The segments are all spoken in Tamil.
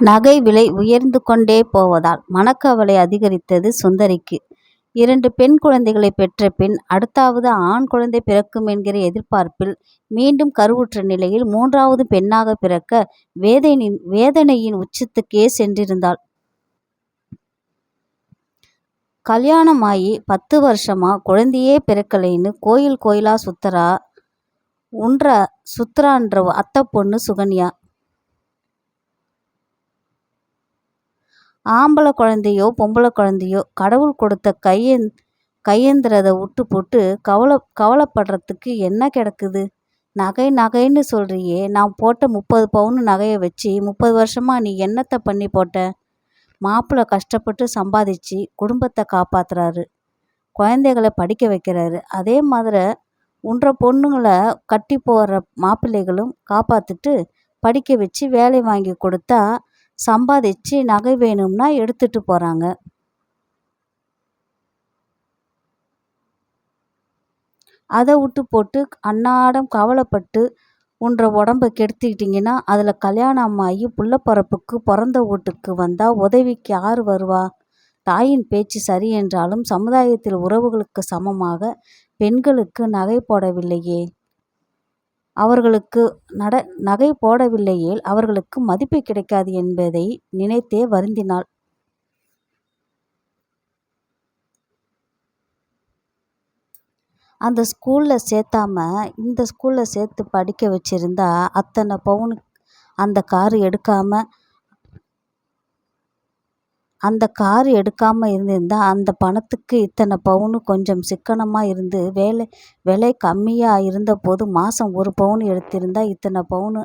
நகை விலை உயர்ந்து கொண்டே போவதால் மனக்கவலை அதிகரித்தது சுந்தரிக்கு. 2 பெண் குழந்தைகளை பெற்ற பின் அடுத்தாவது ஆண் குழந்தை பிறக்கும் என்கிற எதிர்பார்ப்பில் மீண்டும் கருவுற்ற நிலையில் 3வது பெண்ணாக பிறக்க வேதனையின் உச்சத்துக்கே சென்றிருந்தாள். கல்யாணமாயி 10 வருஷமா குழந்தையே பிறக்கலைன்னு கோயில் கோயிலா சுத்துறான்ற அத்தை பொண்ணு சுகன்யா. ஆம்பளை குழந்தையோ பொம்பளை குழந்தையோ கடவுள் கொடுத்த கையேந்திரதை விட்டு போட்டு கவலைப்படுறதுக்கு என்ன கிடக்குது? நகைன்னு சொல்றியே, நான் போட்ட 30 பவுன் நகையை வச்சு 30 வருஷமா நீ என்னத்தை பண்ணி போட்ட? மாப்பிள்ளை கஷ்டப்பட்டு சம்பாதிச்சு குடும்பத்தை காப்பாத்துறாரு, குழந்தைகளை படிக்க வைக்கிறாரு. அதே மாதிரி உன்ற பொண்ணுங்களை கட்டி போகிற மாப்பிள்ளைகளும் காப்பாற்றிட்டு படிக்க வச்சு வேலை வாங்கி கொடுத்தா சம்பாதிச்சு நகை வேணும்னா எடுத்துட்டு போகிறாங்க. அதை விட்டு போட்டு அன்னாடம் கவலைப்பட்டு உன்ற உடம்பை கெடுத்துக்கிட்டிங்கன்னா அதில் கல்யாணம் ஆகி புள்ள பிறப்புக்கு பிறந்த வீட்டுக்கு வந்தால் உதவிக்கு யார் வருவா? தாயின் பேச்சு சரி என்றாலும் சமுதாயத்தில் உறவுகளுக்கு சமமாக பெண்களுக்கு நகை போடவில்லையே, நகை போடவில்லையேல் அவர்களுக்கு மதிப்பு கிடைக்காது என்பதை நினைத்தே வருந்தினாள். அந்த ஸ்கூலில் சேர்த்தாம இந்த ஸ்கூலில் சேர்த்து படிக்க வச்சிருந்தா அத்தனை பவுனு அந்த காரு எடுக்காமல் இருந்திருந்தா அந்த பணத்துக்கு இத்தனை பவுனு கொஞ்சம் சிக்கனமாக இருந்து விலை கம்மியாக இருந்தபோது மாதம் 1 பவுன் எடுத்திருந்தா இத்தனை பவுனு,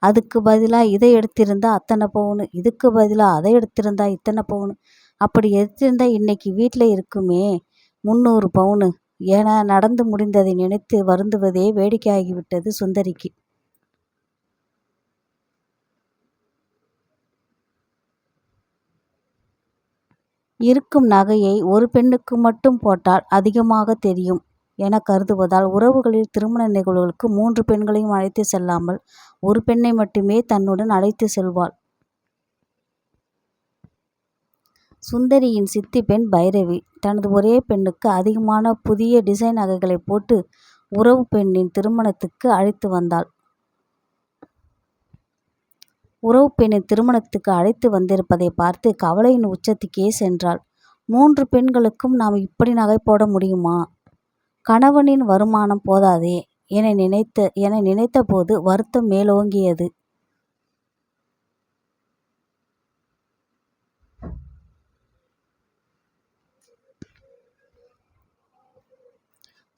அதுக்கு பதிலாக இதை எடுத்திருந்தா அத்தனை பவுனு, இதுக்கு பதிலாக அதை எடுத்திருந்தா இத்தனை பவுனு, அப்படி எடுத்திருந்தா இன்னைக்கு வீட்டில் இருக்குமே 300 பவுனு என நடந்து முடிந்ததை நினைத்து வருந்துவதே வேடிக்கையாகிவிட்டது சுந்தரிக்கு. இருக்கும் நகையை ஒரு பெண்ணுக்கு மட்டும் போட்டால் அதிகமாக தெரியும் என கருதுவதால் உறவுகளில் திருமண நிகழ்வுகளுக்கு 3 பெண்களையும் அழைத்து செல்லாமல் ஒரு பெண்ணை மட்டுமே தன்னுடன் அழைத்து செல்வாள். சுந்தரியின் சித்தி பெண் பைரவி தனது ஒரே பெண்ணுக்கு அதிகமான புதிய டிசைன் நகைகளை போட்டு உறவு பெண்ணின் திருமணத்துக்கு அழைத்து வந்தாள். உறவு பெண்ணின் திருமணத்துக்கு அழைத்து வந்திருப்பதை பார்த்து கவலையின் உச்சத்துக்கே சென்றாள். 3 பெண்களுக்கும் நாம் இப்படி நகை போட முடியுமா? கணவனின் வருமானம் போதாதே என நினைத்த போது வருத்தம் மேலோங்கியது.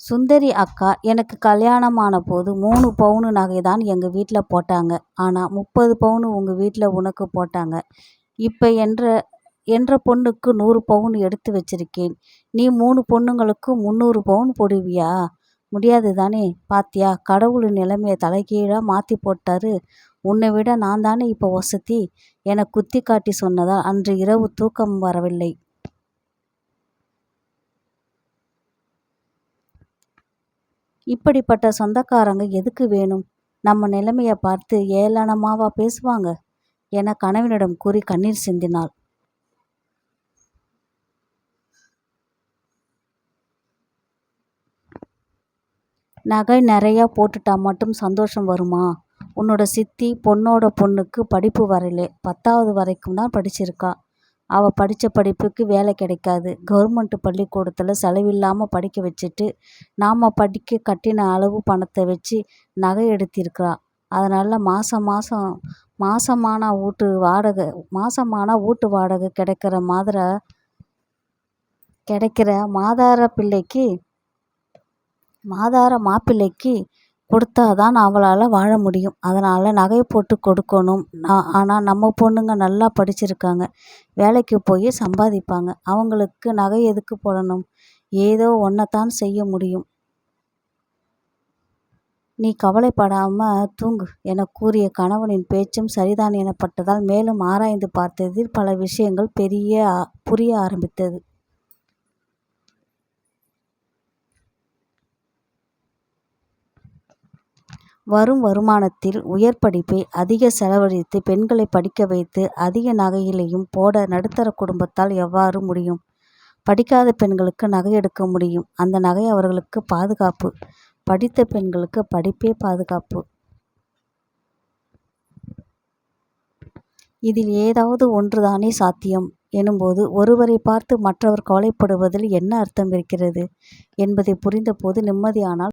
சுந்தரி அக்கா, எனக்கு கல்யாணமான போது 3 பவுனு நகை தான் எங்கள் வீட்டில் போட்டாங்க. ஆனால் 30 பவுனு உங்கள் வீட்டில் உனக்கு போட்டாங்க. இப்போ என்ற பொண்ணுக்கு 100 பவுன் எடுத்து வச்சிருக்கேன். நீ 3 பொண்ணுங்களுக்கு 300 பவுன் போடுவியா? முடியாது தானே. பாத்தியா, கடவுளின் நிலைமையை தலைகீழாக மாற்றி போட்டாரு. உன்னை விட நான் தானே இப்போ வசதி என குத்தி காட்டி சொன்னதால் அன்று இரவு தூக்கம் வரவில்லை. இப்படிப்பட்ட சொந்தக்காரங்க எதுக்கு வேணும்? நம்ம நிலைமையை பார்த்து ஏளனமாவா பேசுவாங்க என கணவனிடம் கூறி கண்ணீர் சிந்தினாள். நகை நிறையா போட்டுட்டா மட்டும் சந்தோஷம் வருமா? உன்னோட சித்தி பொண்ணோட பொண்ணுக்கு படிப்பு வரல, 10வது வரைக்கும் தான் படிச்சிருக்கா. அவள் படித்த படிப்புக்கு வேலை கிடைக்காது. கவர்மெண்ட் பள்ளிக்கூடத்தில் செலவில்லாமல் படிக்க வச்சுட்டு நாம் படிக்க கட்டின அளவு பணத்தை வச்சு நகை எடுத்திருக்கிறா. அதனால் மாசமான வீட்டு வாடகை கிடைக்கிற மாதார மாப்பிள்ளைக்கு கொடுத்தாதான் அவளால் வாழ முடியும். அதனால் நகை போட்டு கொடுக்கணும். ஆனால் நம்ம பொண்ணுங்க நல்லா படிச்சிருக்காங்க, வேலைக்கு போய் சம்பாதிப்பாங்க. அவங்களுக்கு நகை எதுக்கு போடணும்? ஏதோ ஒன்றைத்தான் செய்ய முடியும். நீ கவலைப்படாமல் தூங்கு என கூறிய கணவனின் பேச்சும் சரிதான் எனப்பட்டதால் மேலும் ஆராய்ந்து பார்த்ததில் பல விஷயங்கள் புரிய ஆரம்பித்தது. வரும் வருமானத்தில் உயர் படிப்பை அதிக செலவழித்து பெண்களை படிக்க வைத்து அதிக நகையிலையும் போட நடுத்தர குடும்பத்தால் எவ்வாறு முடியும்? படிக்காத பெண்களுக்கு நகை எடுக்க முடியும். அந்த நகை அவர்களுக்கு பாதுகாப்பு. படித்த பெண்களுக்கு படிப்பே பாதுகாப்பு. இதில் ஏதாவது ஒன்றுதானே சாத்தியம் எனும்போது ஒருவரை பார்த்து மற்றவர் கவலைப்படுவதில் என்ன அர்த்தம் இருக்கிறது என்பதை புரிந்தபோது நிம்மதியானால்